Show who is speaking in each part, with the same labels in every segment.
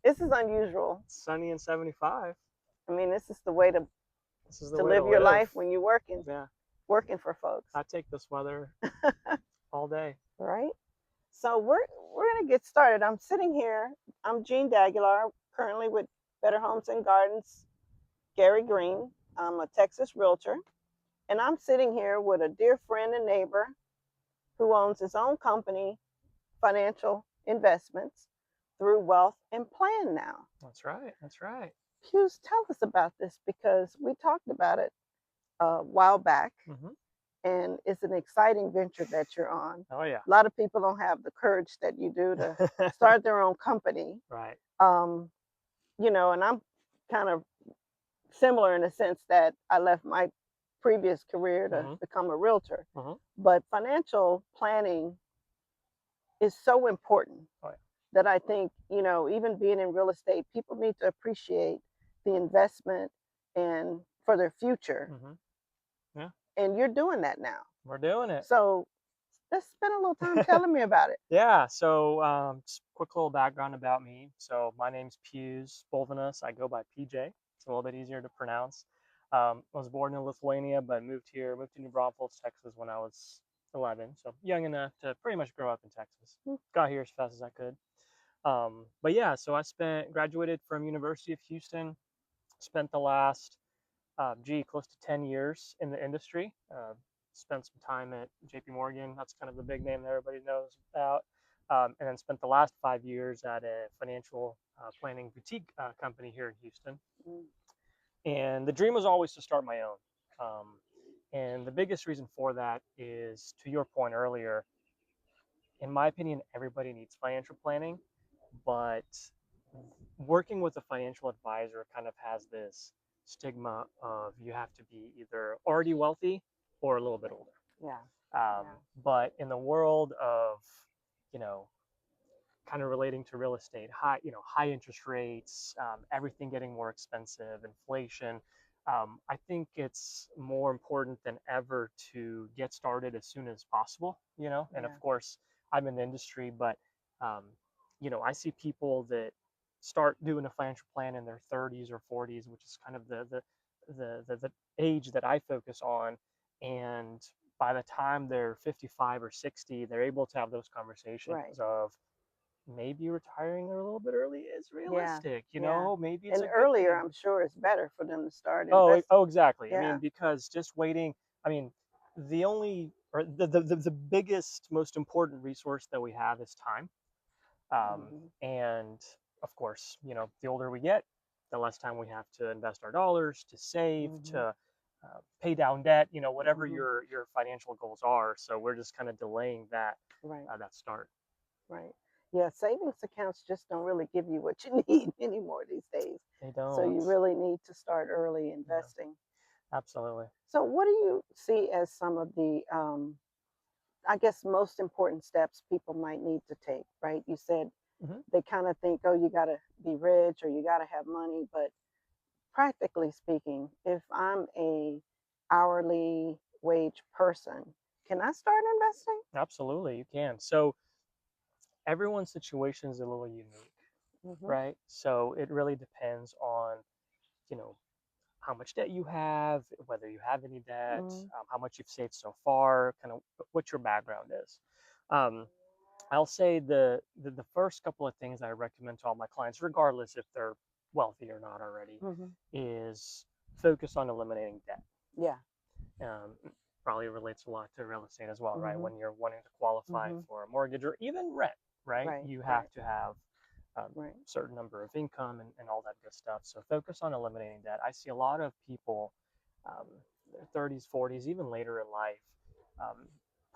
Speaker 1: This is unusual.
Speaker 2: It's sunny and 75.
Speaker 1: I mean, this is the way to
Speaker 2: This is the
Speaker 1: to
Speaker 2: way to
Speaker 1: live your
Speaker 2: live.
Speaker 1: life when you're working
Speaker 2: Yeah,
Speaker 1: for folks.
Speaker 2: I take this weather all day.
Speaker 1: Right? So we're gonna get started. I'm sitting here. I'm Jean Daguilar, currently with Better Homes and Gardens, Gary Green. I'm a Texas realtor, and I'm sitting here with a dear friend and neighbor who owns his own company, financial investments through Wealth and Plan now.
Speaker 2: That's right. That's right.
Speaker 1: Hughes, tell us about this because we talked about it a while back,
Speaker 2: Mm-hmm.
Speaker 1: and it's an exciting venture that you're on.
Speaker 2: Oh yeah.
Speaker 1: A lot of people don't have the courage that you do to start their own company.
Speaker 2: Right.
Speaker 1: Um, and I'm kind of similar in the sense that I left my previous career to
Speaker 2: Mm-hmm.
Speaker 1: become a realtor.
Speaker 2: Mm-hmm.
Speaker 1: But financial planning is so important
Speaker 2: Oh, yeah.
Speaker 1: that I think, even being in real estate, people need to appreciate the investment and for their future.
Speaker 2: Mm-hmm. Yeah.
Speaker 1: And you're doing that now.
Speaker 2: We're doing it.
Speaker 1: So let's spend a little time telling me about it.
Speaker 2: Yeah. So, just quick little background about me. So, my name's Pijus Bulvinas. I go by PJ. It's a little bit easier to pronounce. I was born in Lithuania, but moved to New Braunfels, Texas when I was 11. So, young enough to pretty much grow up in Texas. Got here as fast as I could. But yeah, so graduated from University of Houston. Spent the last, close to 10 years in the industry. Spent some time at JP Morgan. That's kind of the big name that everybody knows about. And then spent the last 5 years at a financial planning boutique company here in Houston. And the dream was always to start my own. And the biggest reason for that is, to your point earlier, in my opinion, everybody needs financial planning, but working with a financial advisor kind of has this stigma of you have to be either already wealthy or a little bit older.
Speaker 1: Yeah.
Speaker 2: Um, but in the world of, you know, kind of relating to real estate, high interest rates, everything getting more expensive, inflation. I think it's more important than ever to get started as soon as possible, and of course I'm in the industry, but, um, I see people that start doing a financial plan in their 30s or 40s, which is kind of the age that I focus on. And by the time they're 55 or 60, they're able to have those conversations of, maybe retiring a little bit early is realistic, maybe it's
Speaker 1: And
Speaker 2: a good
Speaker 1: earlier,
Speaker 2: thing.
Speaker 1: I'm sure it's better for them to start
Speaker 2: Oh,
Speaker 1: investing.
Speaker 2: exactly. I
Speaker 1: Yeah.
Speaker 2: mean, because just waiting, I mean, the only, or the biggest, most important resource that we have is time. And of course, the older we get, the less time we have to invest our dollars, to save, to pay down debt, whatever your financial goals are. So we're just kind of delaying that,
Speaker 1: Right.
Speaker 2: that start.
Speaker 1: Right. Yeah, savings accounts just don't really give you what you need anymore these days.
Speaker 2: They don't.
Speaker 1: So you really need to start early investing.
Speaker 2: Yeah, absolutely.
Speaker 1: So what do you see as some of the, I guess, most important steps people might need to take, right? You said they kind of think, oh, you got to be rich or you got to have money. But practically speaking, if I'm a hourly wage person, can I start investing?
Speaker 2: Absolutely, you can. So everyone's situation is a little unique, right? So it really depends on, you know, how much debt you have, whether you have any debt, how much you've saved so far, kind of what your background is. Um, I'll say the first couple of things I recommend to all my clients, regardless if they're wealthy or not already, is focus on eliminating debt.
Speaker 1: Yeah.
Speaker 2: Probably relates a lot to real estate as well, right? When you're wanting to qualify for a mortgage or even rent, right? You have to have a certain number of income and all that good stuff. So focus on eliminating debt. I see a lot of people, their 30s, 40s, even later in life,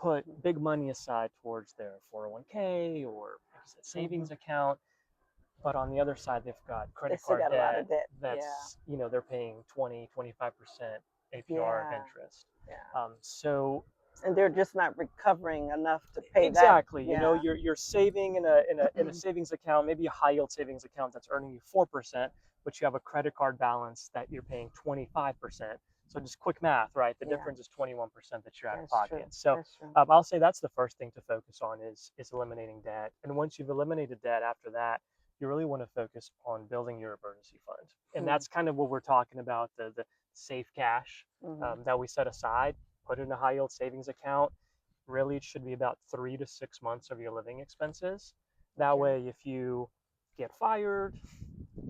Speaker 2: put big money aside towards their 401k or, like I said, savings account. But on the other side, they've got credit card
Speaker 1: got a lot of debt.
Speaker 2: that's, they're paying 20, 25% APR of interest. So,
Speaker 1: and they're just not recovering enough to pay
Speaker 2: exactly,
Speaker 1: that. Yeah.
Speaker 2: You're saving in a savings account, maybe a high yield savings account that's earning you 4%, but you have a credit card balance that you're paying 25%. So just quick math, right? The difference is 21% that you're out of pocket. So I'll say that's the first thing to focus on is eliminating debt. And once you've eliminated debt, after that, you really want to focus on building your emergency fund. And
Speaker 1: Mm.
Speaker 2: that's kind of what we're talking about, the safe cash
Speaker 1: Mm-hmm.
Speaker 2: that we set aside, put in a high yield savings account. Really, it should be about 3 to 6 months of your living expenses. That
Speaker 1: Okay.
Speaker 2: way, if you get fired,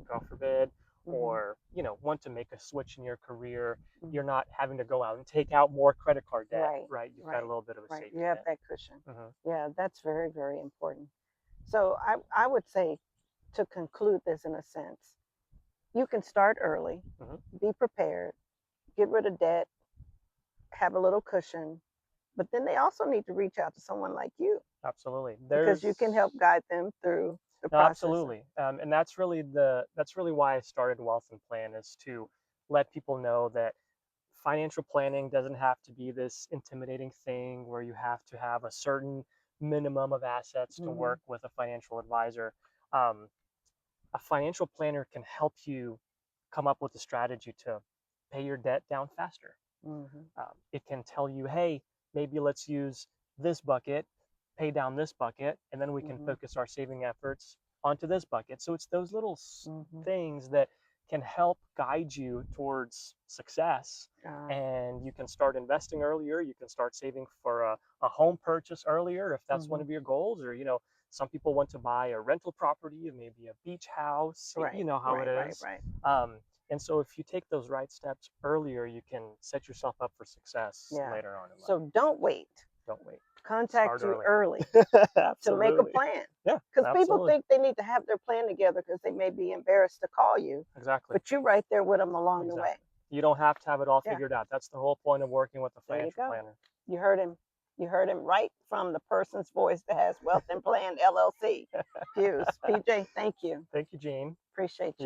Speaker 2: God forbid,
Speaker 1: Mm-hmm.
Speaker 2: or want to make a switch in your career,
Speaker 1: Mm-hmm.
Speaker 2: you're not having to go out and take out more credit card debt,
Speaker 1: Right.
Speaker 2: right? You've got a
Speaker 1: Right.
Speaker 2: little bit of a
Speaker 1: Right.
Speaker 2: safety
Speaker 1: You have
Speaker 2: net.
Speaker 1: that cushion.
Speaker 2: Mhm.
Speaker 1: Yeah, that's very, very important. So I would say, to conclude this in a sense, you can start early,
Speaker 2: Mhm.
Speaker 1: be prepared, get rid of debt, have a little cushion, but then they also need to reach out to someone like you,
Speaker 2: Absolutely.
Speaker 1: because you can help
Speaker 2: There's
Speaker 1: guide them through the
Speaker 2: No,
Speaker 1: process.
Speaker 2: absolutely. And that's really why I started Wealth and Plan, is to let people know that financial planning doesn't have to be this intimidating thing where you have to have a certain minimum of assets to
Speaker 1: Mm-hmm.
Speaker 2: work with a financial advisor. Um, a financial planner can help you come up with a strategy to pay your debt down faster.
Speaker 1: Mm-hmm.
Speaker 2: It can tell you, hey, maybe let's use this bucket, pay down this bucket, and then we can
Speaker 1: Mm-hmm.
Speaker 2: focus our saving efforts onto this bucket. So it's those little
Speaker 1: Mm-hmm.
Speaker 2: things that can help guide you towards success.
Speaker 1: Uh,
Speaker 2: And you can start investing earlier. You can start saving for a home purchase earlier if that's one
Speaker 1: mm-hmm.
Speaker 2: of your goals. Or, some people want to buy a rental property, maybe a beach house. You
Speaker 1: Right.
Speaker 2: know how it
Speaker 1: Right. Right.
Speaker 2: is.
Speaker 1: Right.
Speaker 2: Um, and so if you take those right steps earlier, you can set yourself up for success
Speaker 1: Yeah.
Speaker 2: later on in life.
Speaker 1: So don't wait.
Speaker 2: Don't wait.
Speaker 1: Contact
Speaker 2: Start
Speaker 1: you
Speaker 2: early.
Speaker 1: early to make a
Speaker 2: Absolutely.
Speaker 1: plan.
Speaker 2: Yeah,
Speaker 1: Because people
Speaker 2: absolutely.
Speaker 1: think they need to have their plan together because they may be embarrassed to call you,
Speaker 2: Exactly.
Speaker 1: but you're right there with them along the way.
Speaker 2: Exactly. You don't have to have it all
Speaker 1: Yeah.
Speaker 2: figured out. That's the whole point of working with a
Speaker 1: There you
Speaker 2: financial
Speaker 1: go.
Speaker 2: planner.
Speaker 1: You heard him. You heard him right from the person's voice that has Wealth and Plan LLC. Pijus, PJ, thank you.
Speaker 2: Thank you, Gene.
Speaker 1: Appreciate you.